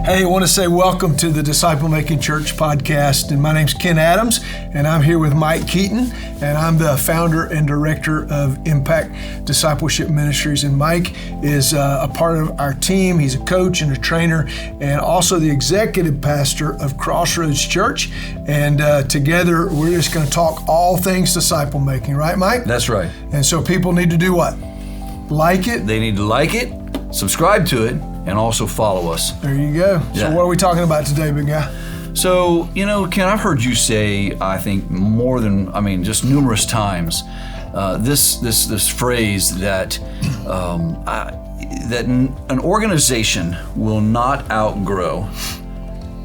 Hey, I want to say welcome to the Disciple Making Church podcast. And my name's Ken Adams, and I'm here with Mike Keaton, and I'm the founder and director of Impact Discipleship Ministries. And Mike is a part of our team. He's a coach and a trainer, and also the executive pastor of Crossroads Church. And together, we're just going to talk all things disciple making, right, Mike? That's right. And so people need to do what? Like it? They need to like it, subscribe to it, and also follow us. There you go. Yeah. So what are we talking about today, big guy? So, Ken, I've heard you say, I think just numerous times, this phrase that that an organization will not outgrow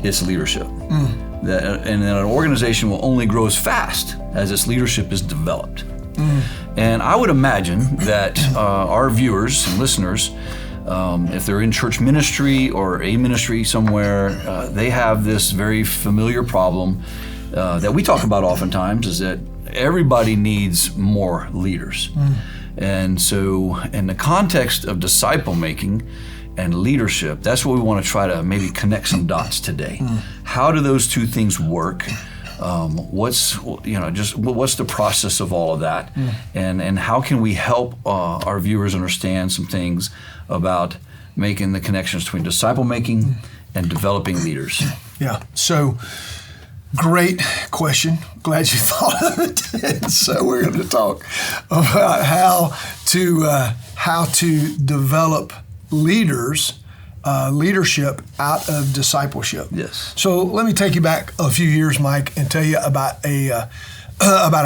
its leadership. And that an organization will only grow as fast as its leadership is developed. And I would imagine that our viewers and listeners, if they're in church ministry or a ministry somewhere, they have this very familiar problem that we talk about oftentimes, is that everybody needs more leaders. And so in the context of disciple making and leadership, that's what we want to try to maybe connect some dots today. How do those two things work? What's the process of all of that, and how can we help our viewers understand some things about making the connections between disciple making and developing leaders? Yeah. So great question. Glad you thought of it. So we're going to talk about how to develop leadership out of discipleship. Yes. So let me take you back a few years, Mike, and tell you about a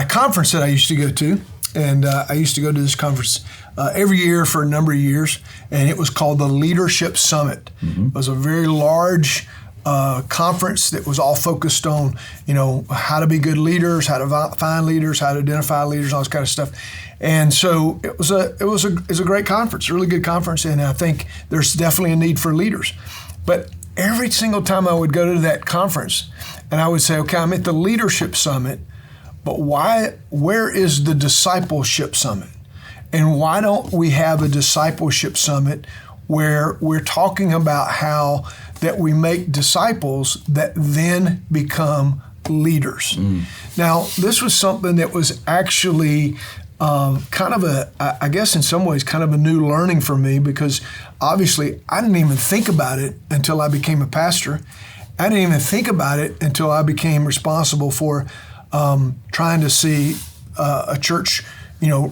conference that I used to go to. And I used to go to this conference every year for a number of years, and it was called the Leadership Summit. It was a very large conference that was all focused on, how to be good leaders, how to find leaders, how to identify leaders, all this kind of stuff. And so it was a great conference, a really good conference, and I think there's definitely a need for leaders. But every single time I would go to that conference, and I would say, okay, I'm at the Leadership Summit, but where is the Discipleship Summit? And why don't we have a Discipleship Summit where we're talking about how that we make disciples that then become leaders? Now, this was something that was actually kind of I guess in some ways, kind of a new learning for me, because obviously I didn't even think about it until I became a pastor. I didn't even think about it until I became responsible for trying to see a church,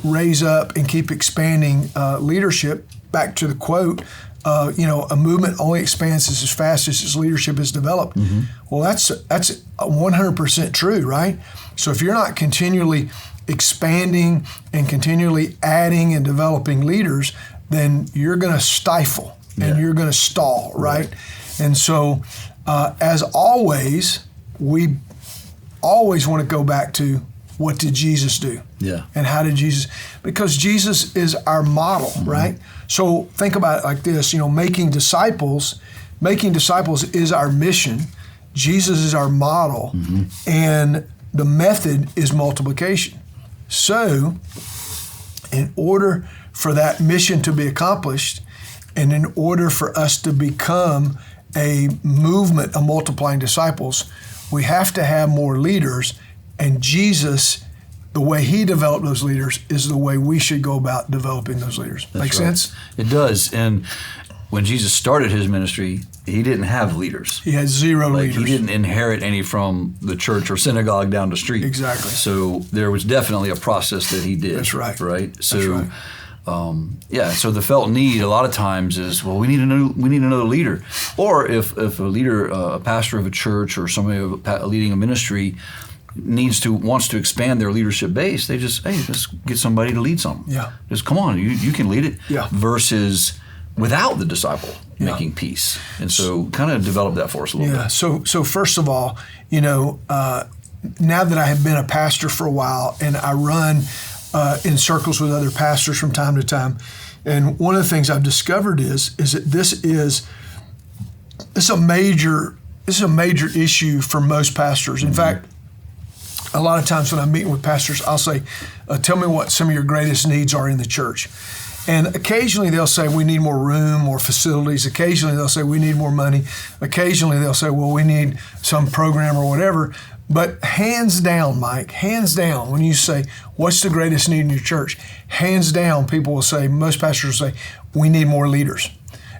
raise up and keep expanding leadership. Back to the quote, a movement only expands as fast as its leadership is developed. Well, that's 100% true, right? So if you're not continually expanding and continually adding and developing leaders, then you're going to stifle and you're going to stall, right? And so, as always, we always want to go back to, what did Jesus do? Yeah. And how did Jesus? Because Jesus is our model, right? So think about it like this, making disciples is our mission. Jesus is our model, and the method is multiplication. So in order for that mission to be accomplished, and in order for us to become a movement of multiplying disciples, we have to have more leaders. And Jesus, the way he developed those leaders, is the way we should go about developing those leaders. Make sense? It does. And when Jesus started his ministry, he didn't have leaders. He had zero leaders. He didn't inherit any from the church or synagogue down the street. Exactly. So there was definitely a process that he did. That's right. Right? So, That's right. So the felt need a lot of times is, well, we need another leader. Or if a leader, a pastor of a church or somebody leading a ministry wants to expand their leadership base, they just get somebody to lead something. Yeah. Just come on, you can lead it. Yeah. Versus without the disciple making peace. And so kind of develop that for us a little bit. So first of all, now that I have been a pastor for a while, and I run in circles with other pastors from time to time, and one of the things I've discovered is that this is a major issue for most pastors. In fact, a lot of times when I'm meeting with pastors, I'll say, tell me what some of your greatest needs are in the church. And occasionally they'll say, we need more room, more facilities. Occasionally they'll say, we need more money. Occasionally they'll say, well, we need some program or whatever. But hands down, Mike, hands down, when you say, what's the greatest need in your church? Hands down, people will say, most pastors will say, we need more leaders.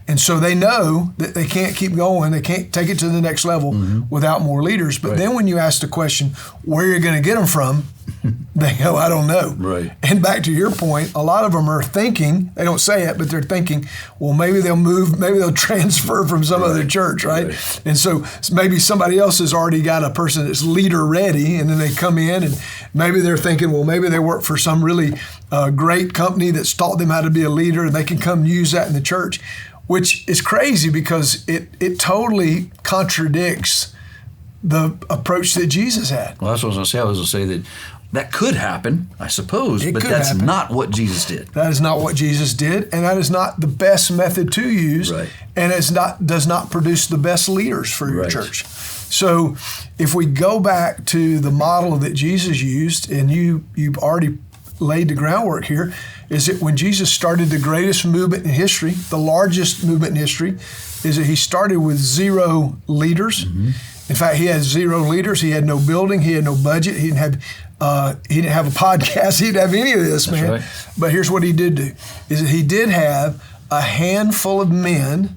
And so they know that they can't keep going, they can't take it to the next level without more leaders. But then when you ask the question, where you're going to get them from, they go, I don't know. Right. And back to your point, a lot of them are thinking, they don't say it, but they're thinking, well, maybe they'll move, maybe they'll transfer from some other church, right? And so maybe somebody else has already got a person that's leader ready, and then they come in and maybe they're thinking, well, maybe they work for some really great company that's taught them how to be a leader, and they can come use that in the church, which is crazy because it totally contradicts the approach that Jesus had. Well, that's what I was going to say. I was going to say that could happen, I suppose, but that's not what Jesus did. That is not what Jesus did, and that is not the best method to use, and does not produce the best leaders for your church. So if we go back to the model that Jesus used, and you've already laid the groundwork here, is that when Jesus started the greatest movement in history, the largest movement in history, is that he started with 0 leaders. In fact, he had 0 leaders. He had no building. He had no budget. He didn't have a podcast. He didn't have any of this, man. Right. But here's what he did do, is that he did have a handful of men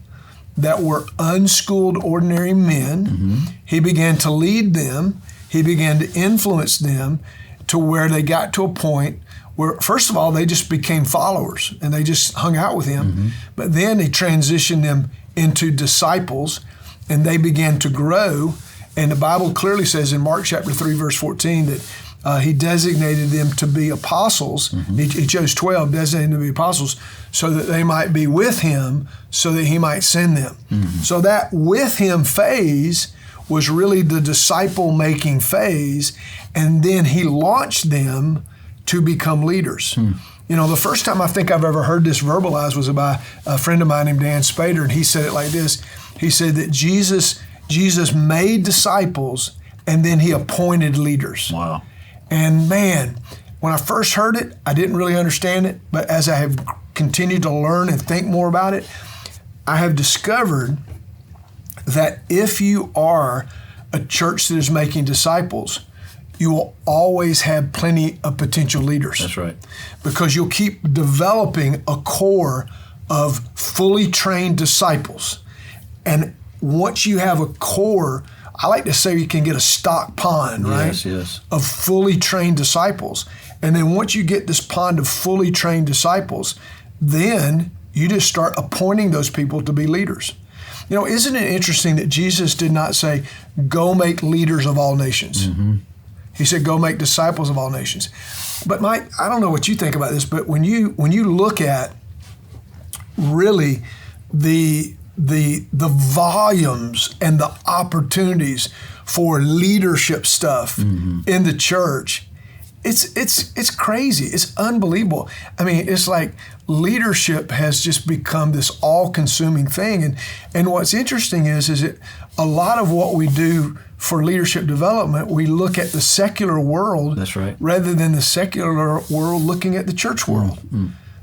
that were unschooled, ordinary men. He began to lead them. He began to influence them to where they got to a point where, first of all, they just became followers and they just hung out with him. But then he transitioned them into disciples, and they began to grow. And the Bible clearly says in Mark chapter 3, verse 14, that he designated them to be apostles. He chose 12, designated them to be apostles, so that they might be with him, so that he might send them. So that with him phase was really the disciple-making phase, and then he launched them to become leaders. You know, the first time I think I've ever heard this verbalized was by a friend of mine named Dan Spader, and he said it like this. He said that Jesus made disciples, and then he appointed leaders. Wow. And man, when I first heard it, I didn't really understand it, but as I have continued to learn and think more about it, I have discovered that if you are a church that is making disciples, you will always have plenty of potential leaders. That's right. Because you'll keep developing a core of fully trained disciples. And once you have a core, I like to say you can get a stock pond, right? Yes. Of fully trained disciples. And then once you get this pond of fully trained disciples, then you just start appointing those people to be leaders. You know, isn't it interesting that Jesus did not say, go make leaders of all nations? He said, go make disciples of all nations. But Mike, I don't know what you think about this, but when you look at really the volumes and the opportunities for leadership stuff in the church, it's crazy. It's unbelievable. I mean, it's like leadership has just become this all-consuming thing. And what's interesting is that a lot of what we do for leadership development, we look at the secular world. That's right. Rather than the secular world looking at the church world.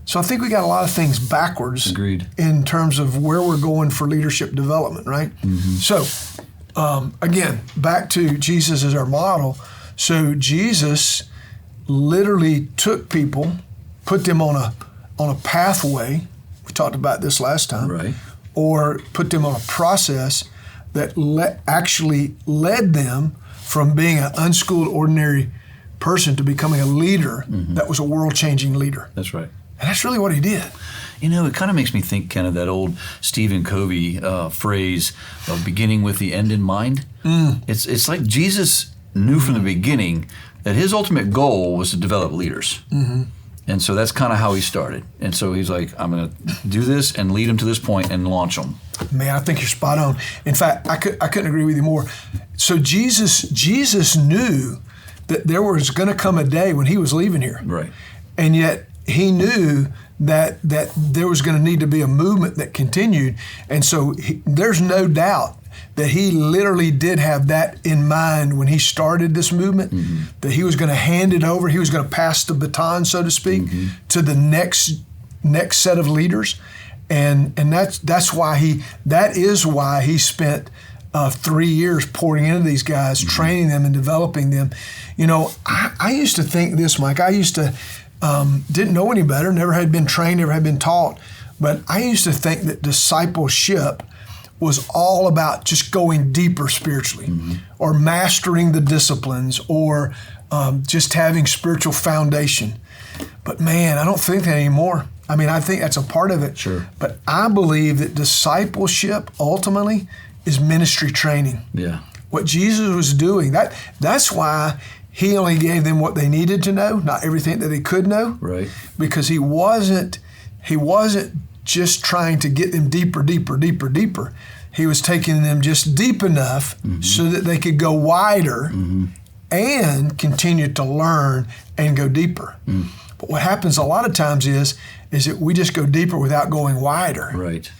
So I think we got a lot of things backwards. Agreed. In terms of where we're going for leadership development, right? So again, back to Jesus as our model. So Jesus literally took people, put them on a pathway. We talked about this last time. Right. Or put them on a process that actually led them from being an unschooled, ordinary person to becoming a leader that was a world-changing leader. That's right. And that's really what he did. You know, it kind of makes me think kind of that old Stephen Covey phrase of beginning with the end in mind. It's like Jesus knew from the beginning that his ultimate goal was to develop leaders. And so that's kind of how he started. And so he's like, I'm going to do this and lead them to this point and launch them. Man, I think you're spot on. In fact, I couldn't agree with you more. So Jesus knew that there was going to come a day when he was leaving here. Right. And yet he knew that there was going to need to be a movement that continued. And so there's no doubt that he literally did have that in mind when he started this movement, that he was going to hand it over, he was going to pass the baton, so to speak, to the next set of leaders. And that is why he spent 3 years pouring into these guys, training them and developing them. You know, I used to think this, Mike. I used to didn't know any better, never had been trained, never had been taught, but I used to think that discipleship was all about just going deeper spiritually, or mastering the disciplines, or just having spiritual foundation. But man, I don't think that anymore. I mean, I think that's a part of it. Sure. But I believe that discipleship ultimately is ministry training. Yeah. What Jesus was doing, that's why he only gave them what they needed to know, not everything that they could know. Right. Because he wasn't just trying to get them deeper. He was taking them just deep enough so that they could go wider and continue to learn and go deeper. But what happens a lot of times is that we just go deeper without going wider. Right.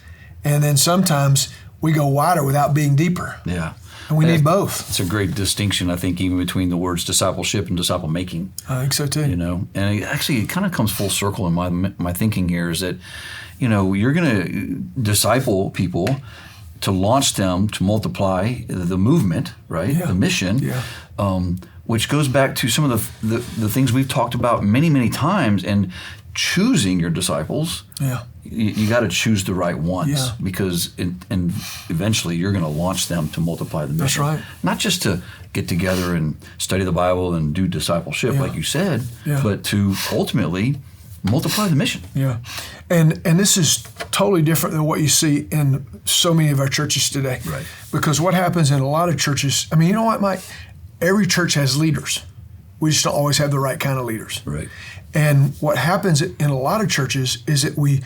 And then sometimes we go wider without being deeper. Yeah. And we need both. It's a great distinction, I think, even between the words discipleship and disciple making. I think so too. You know, and it kind of comes full circle in my thinking here is that, you know, you're going to disciple people to launch them to multiply the movement, right? Yeah. The mission. Yeah. Which goes back to some of the things we've talked about many times, and choosing your disciples. Yeah. You got to choose the right ones, Yeah. because and eventually you're going to launch them to multiply the mission. That's right. Not just to get together and study the Bible and do discipleship, like you said, but to ultimately multiply the mission. Yeah. And this is totally different than what you see in so many of our churches today. Right. Because what happens in a lot of churches, I mean, you know what, Mike? Every church has leaders. We just don't always have the right kind of leaders. Right. And what happens in a lot of churches is that we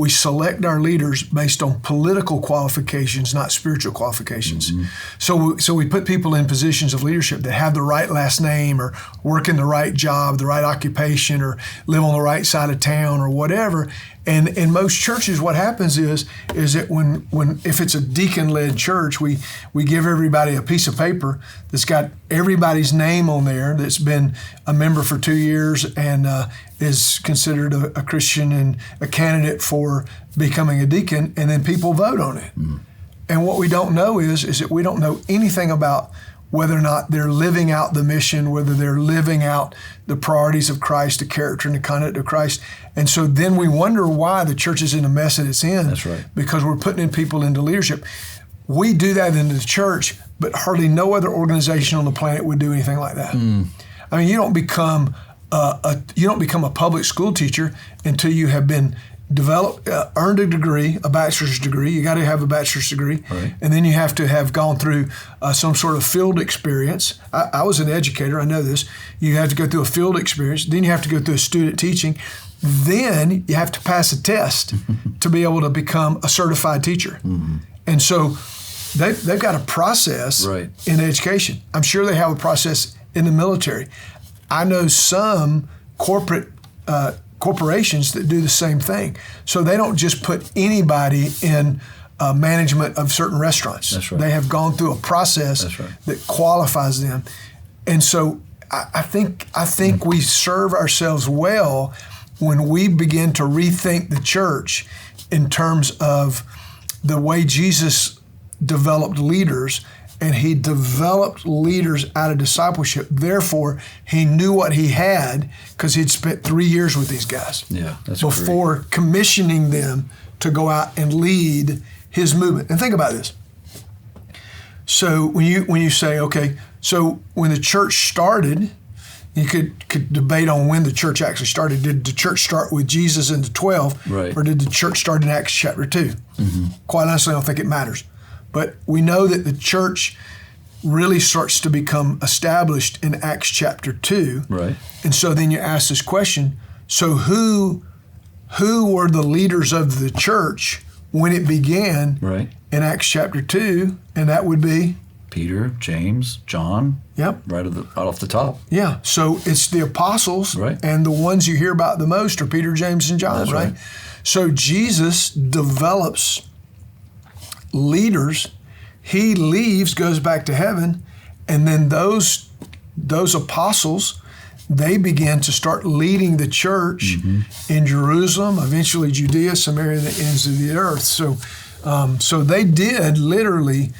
select our leaders based on political qualifications, not spiritual qualifications. So we put people in positions of leadership that have the right last name, or work in the right job, the right occupation, or live on the right side of town, or whatever. And in most churches, what happens is that when if it's a deacon-led church, we give everybody a piece of paper that's got everybody's name on there that's been a member for 2 years and is considered a Christian and a candidate for becoming a deacon, and then people vote on it. And what we don't know is that we don't know anything about whether or not they're living out the mission, whether they're living out the priorities of Christ, the character and the conduct of Christ. And so then we wonder why the church is in the mess that it's in. That's right. Because we're putting in people into leadership. We do that in the church, but hardly no other organization on the planet would do anything like that. I mean, you don't become a public school teacher until you have been earned a degree, a bachelor's degree. You got to have a bachelor's degree, right. And then you have to have gone through some sort of field experience. I was an educator, I know this. You have to go through a field experience. Then you have to go through a student teaching. Then you have to pass a test to be able to become a certified teacher. And so they've got a process in education. I'm sure they have a process in the military. I know some corporations that do the same thing. So they don't just put anybody in management of certain restaurants. That's right. They have gone through a process that qualifies them. And so I think we serve ourselves well when we begin to rethink the church in terms of the way Jesus developed leaders. And he developed leaders out of discipleship. Therefore, he knew what he had because he'd spent 3 years with these guys. Yeah, that's before great. Commissioning them to go out and lead his movement. And think about this. So when you say, okay, so when the church started, you could debate on when the church actually started. Did the church start with Jesus and the 12, right. or did the church start in Acts chapter 2? Quite honestly, I don't think it matters. But we know that the church really starts to become established in Acts chapter 2. Right. And so then you ask this question, so who were the leaders of the church when it began in Acts chapter 2? And that would be? Peter, James, John. Yep. Right off the top. Yeah. So it's the apostles, and the ones you hear about the most are Peter, James, and John, That's right? So Jesus develops leaders. he leaves, goes back to heaven, and then those apostles, they began to start leading the church in Jerusalem, eventually Judea, Samaria, and the ends of the earth. So they did literally,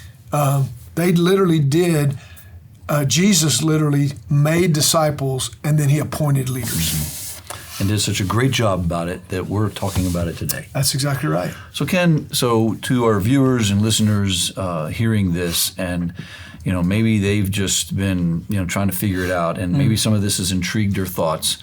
Jesus literally made disciples, and then he appointed leaders. And did such a great job about it that we're talking about it today. That's exactly right. So Ken, to our viewers and listeners hearing this, and maybe they've just been trying to figure it out, and maybe some of this has intrigued their thoughts.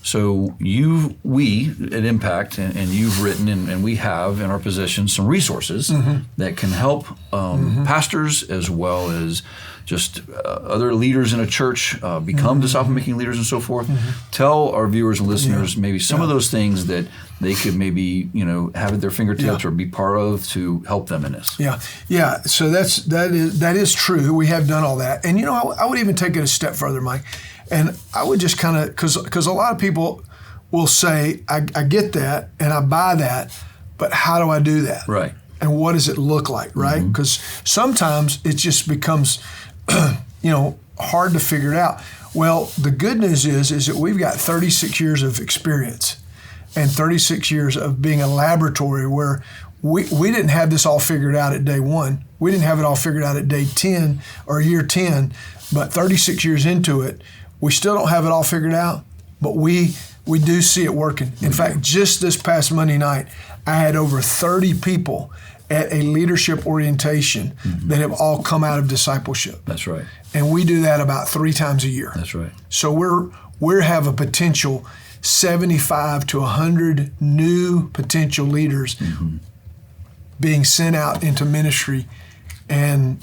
So we at Impact, and you've written, and we have in our possession some resources that can help pastors as well as just other leaders in a church become disciple-making leaders and so forth. Tell our viewers and listeners maybe some of those things that they could maybe have at their fingertips or be part of to help them in this. Yeah. So that is true. We have done all that, and I would even take it a step further, Mike. And I would just kind of, because a lot of people will say, I get that and I buy that, but how do I do that? Right. And what does it look like, right? Because sometimes it just becomes, hard to figure it out. Well, the good news is that we've got 36 years of experience and 36 years of being a laboratory where we didn't have this all figured out at day one. We didn't have it all figured out at day 10 or year 10, but 36 years into it, we still don't have it all figured out, but we do see it working. In fact, just this past Monday night, I had over 30 people at a leadership orientation that have all come out of discipleship. That's right. And we do that about 3 times a year. That's right. So we have a potential 75 to 100 new potential leaders being sent out into ministry, and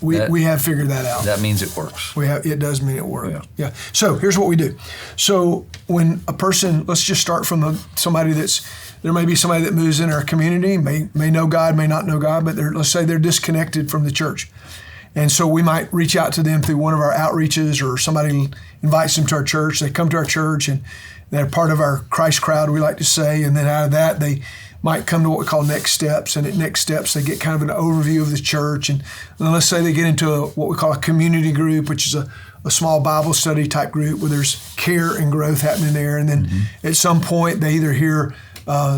we have figured that out. That means it works. It does mean it works. Yeah. So here's what we do. So when a person, let's just start from there may be somebody that moves in our community, may know God, may not know God, but let's say they're disconnected from the church. And so we might reach out to them through one of our outreaches, or somebody invites them to our church. They come to our church and they're part of our Christ crowd, we like to say. And then out of that, they might come to what we call next steps. And at next steps, they get kind of an overview of the church. And then let's say they get into what we call a community group, which is a small Bible study type group where there's care and growth happening there. And then at some point, they either hear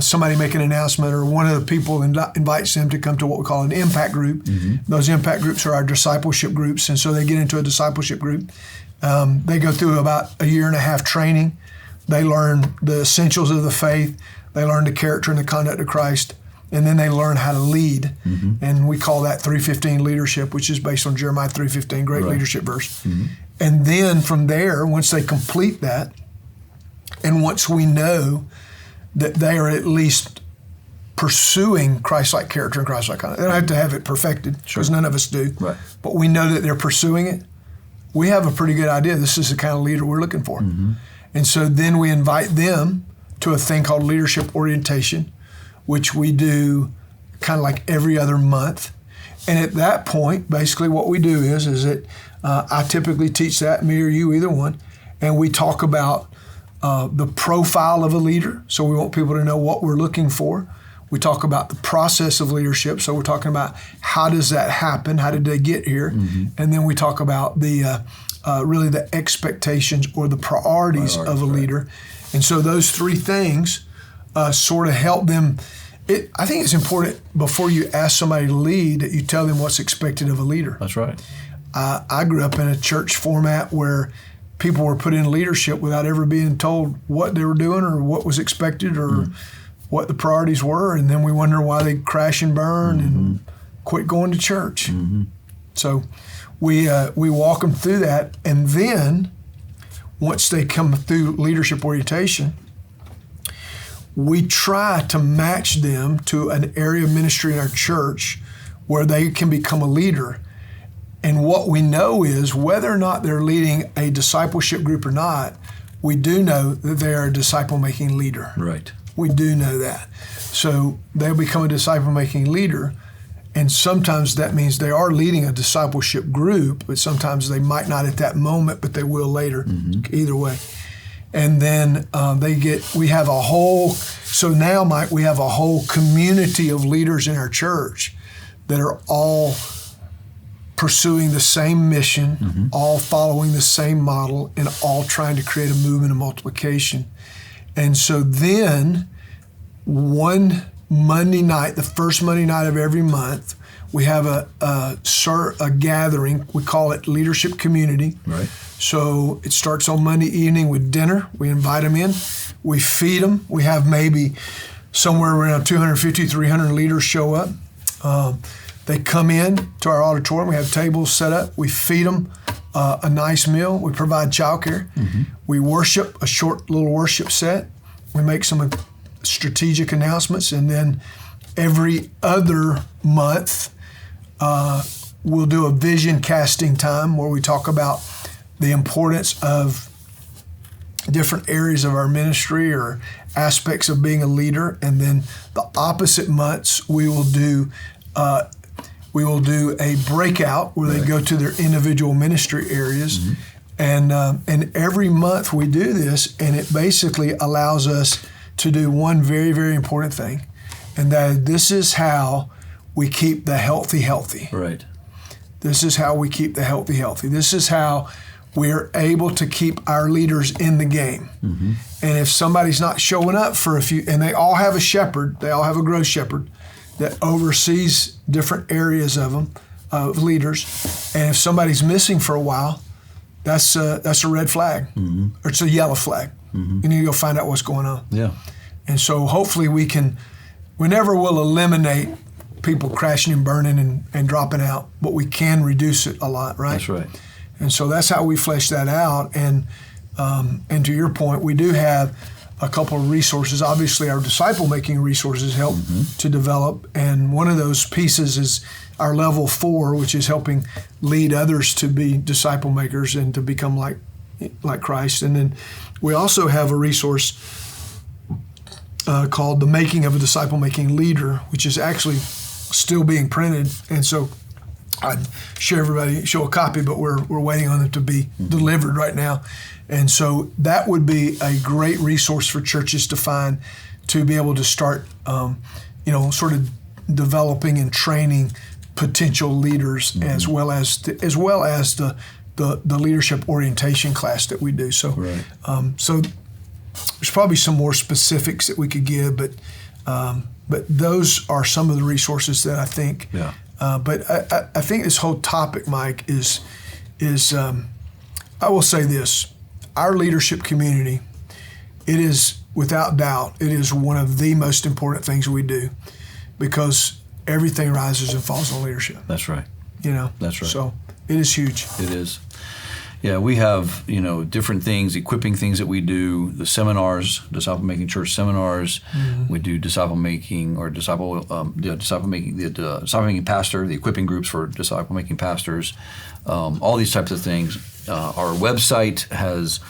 somebody make an announcement, or one of the people invites them to come to what we call an impact group. Those impact groups are our discipleship groups, and so they get into a discipleship group. They go through about a year and a half training. They learn the essentials of the faith. They learn the character and the conduct of Christ, and then they learn how to lead. And we call that 3:15 leadership, which is based on Jeremiah 3:15, great leadership verse. And then from there, once they complete that, and once we know that they are at least pursuing Christ-like character and Christ-like conduct. They don't have to have it perfected, because none of us do. Right. But we know that they're pursuing it. We have a pretty good idea this is the kind of leader we're looking for. And so then we invite them to a thing called leadership orientation, which we do kind of like every other month. And at that point, basically what we do is that I typically teach that, me or you, either one, and we talk about the profile of a leader. So we want people to know what we're looking for. We talk about the process of leadership. So we're talking about how does that happen? How did they get here? And then we talk about the really the expectations or the priorities of a leader. And so those 3 things sort of help them. I think it's important before you ask somebody to lead that you tell them what's expected of a leader. That's right. I grew up in a church format where people were put in leadership without ever being told what they were doing or what was expected or what the priorities were, and then we wonder why they crash and burn and quit going to church. So we walk them through that, and then once they come through leadership orientation, we try to match them to an area of ministry in our church where they can become a leader. And what we know is whether or not they're leading a discipleship group or not, we do know that they are a disciple-making leader. Right. We do know that. So they'll become a disciple-making leader, and sometimes that means they are leading a discipleship group, but sometimes they might not at that moment, but they will later, either way. And then we have so now, Mike, we have a whole community of leaders in our church that are all pursuing the same mission, all following the same model, and all trying to create a movement of multiplication. And so then one Monday night, the first Monday night of every month, we have a gathering. We call it Leadership Community. Right. So it starts on Monday evening with dinner. We invite them in. We feed them. We have maybe somewhere around 250, 300 leaders show up. They come in to our auditorium. We have tables set up. We feed them a nice meal. We provide childcare. We worship, a short little worship set. We make some strategic announcements. And then every other month, we'll do a vision casting time where we talk about the importance of different areas of our ministry or aspects of being a leader. And then the opposite months, we will do a breakout where they go to their individual ministry areas. And every month we do this, and it basically allows us to do one very, very important thing, and that this is how we keep the healthy healthy. Right. This is how we keep the healthy healthy. This is how we're able to keep our leaders in the game. And if somebody's not showing up for a few, and they all have a shepherd, they all have a growth shepherd that oversees different areas of them, of leaders. And if somebody's missing for a while, that's a red flag, or it's a yellow flag. You need to go find out what's going on. Yeah. And so hopefully we never will eliminate people crashing and burning and dropping out, but we can reduce it a lot, right? That's right. And so that's how we flesh that out. And to your point, we do have a couple of resources. Obviously, our disciple-making resources help to develop, and one of those pieces is our level 4, which is helping lead others to be disciple makers and to become like Christ. And then we also have a resource called The Making of a Disciple-Making Leader, which is actually still being printed. And so I'd show a copy, but we're waiting on it to be delivered right now. And so that would be a great resource for churches to find, to be able to start, sort of developing and training potential leaders, as well as the leadership orientation class that we do. So, so there's probably some more specifics that we could give, but those are some of the resources that I think. Yeah. But I think this whole topic, Mike, is I will say this: our leadership community, it is without doubt, it is one of the most important things we do, because everything rises and falls on leadership. That's right. That's right. So it is huge. It is. Yeah, we have, different things, equipping things that we do, the seminars, disciple-making church seminars. We do disciple-making disciple-making pastor, the equipping groups for disciple-making pastors, all these types of things. Our website has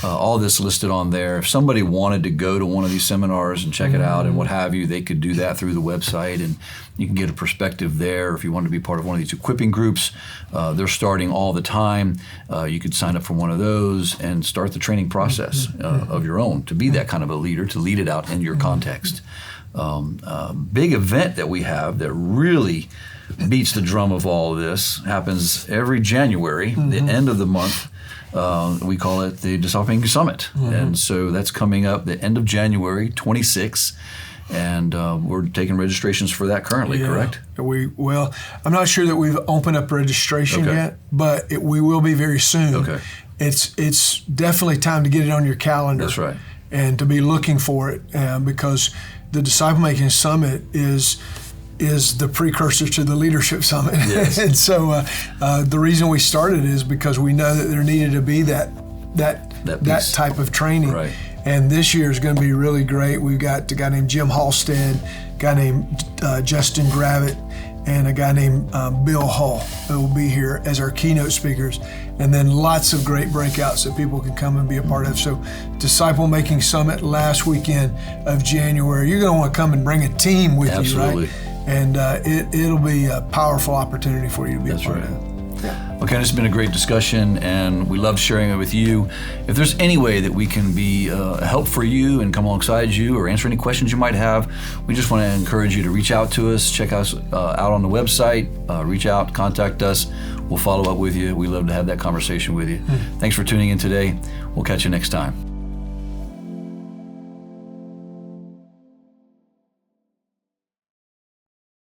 all this listed on there. If somebody wanted to go to one of these seminars and check it out and what have you, they could do that through the website, and you can get a perspective there. If you want to be part of one of these equipping groups, they're starting all the time. You could sign up for one of those and start the training process of your own to be that kind of a leader, to lead it out in your context. Big event that we have that really beats the drum of all of this happens every January, the end of the month. We call it the Disciple-Making Summit. And so that's coming up the end of January 26th. And we're taking registrations for that currently, correct? Well, I'm not sure that we've opened up registration yet, but we will be very soon. Okay. It's definitely time to get it on your calendar. That's right. And to be looking for it, because the Disciple-Making Summit is the precursor to the Leadership Summit. Yes. And so the reason we started is because we know that there needed to be that type of training. Right. And this year is going to be really great. We've got a guy named Jim Halstead, a guy named Justin Gravitt, and a guy named Bill Hull who will be here as our keynote speakers. And then lots of great breakouts that people can come and be a part of. So Disciple-Making Summit last weekend of January. You're going to want to come and bring a team with you, right? And it'll be a powerful opportunity for you to be a part of. Yeah. Okay, this has been a great discussion, and we love sharing it with you. If there's any way that we can be a help for you and come alongside you or answer any questions you might have, we just want to encourage you to reach out to us, check us out on the website, reach out, contact us. We'll follow up with you. We love to have that conversation with you. Thanks for tuning in today. We'll catch you next time.